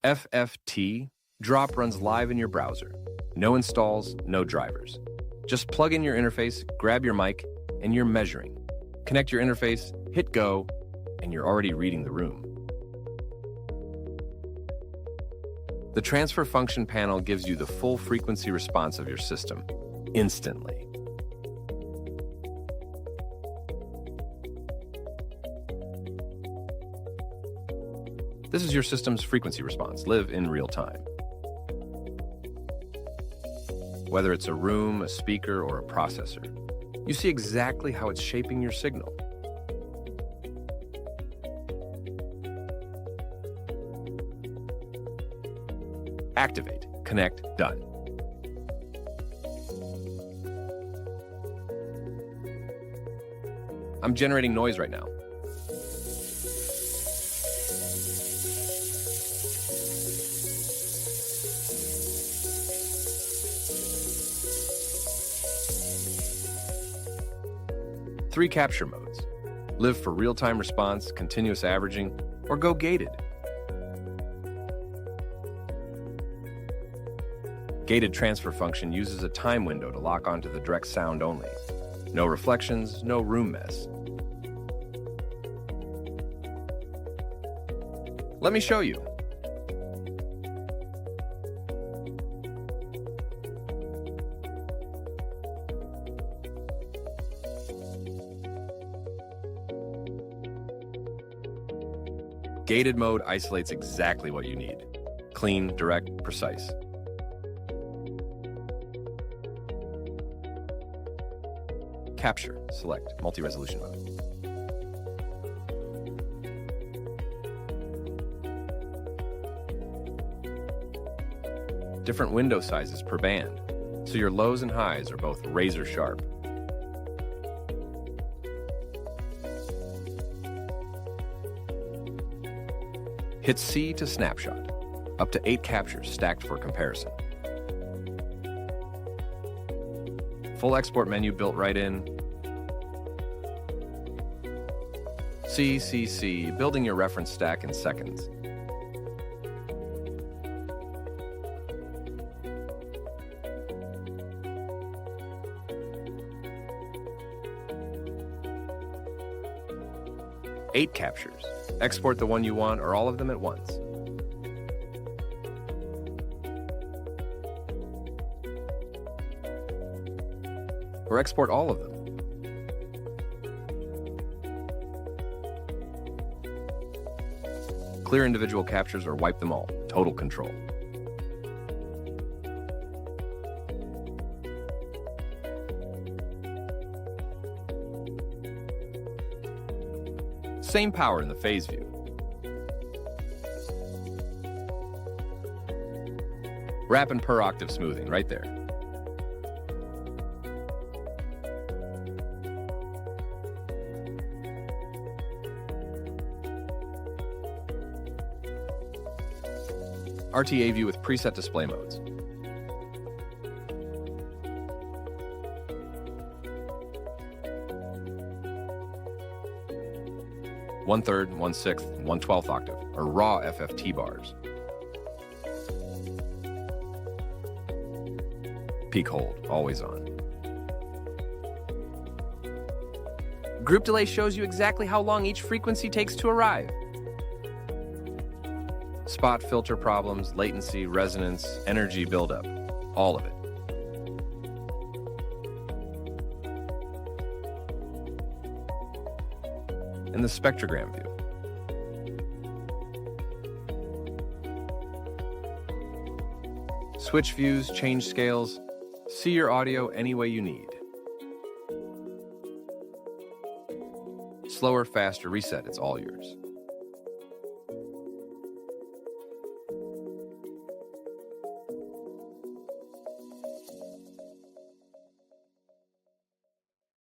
FFTDrop runs live in your browser. No installs, no drivers. Just plug in your interface, grab your mic, and you're measuring. Connect your interface, hit go, and you're already reading the room. The transfer function panel gives you the full frequency response of your system, instantly. This is your system's frequency response, live in real time. Whether it's a room, a speaker, or a processor, you see exactly how it's shaping your signal. Activate, connect, done. I'm generating noise right now. Three capture modes: live for real-time response, continuous averaging, or go gated. Gated transfer function uses a time window to lock onto the direct sound only. No reflections, no room mess. Let me show you. Gated mode isolates exactly what you need. Clean, direct, precise. Capture, select multi-resolution mode. Different window sizes per band, so your lows and highs are both razor sharp. Hit C to snapshot, up to 8 captures stacked for comparison. Full export menu built right in. C, building your reference stack in seconds. Eight captures. Export the one you want or all of them at once. Or export all of them. Clear individual captures or wipe them all. Total control. Same power in the phase view. Wrap and per octave smoothing right there. RTA view with preset display modes. One-third, 1/6, 1/12 octave, or raw FFT bars. Peak hold, always on. Group delay shows you exactly how long each frequency takes to arrive. Spot filter problems, latency, resonance, energy buildup, all of it. And the spectrogram view. Switch views, change scales, see your audio any way you need. Slower, faster, reset, it's all yours.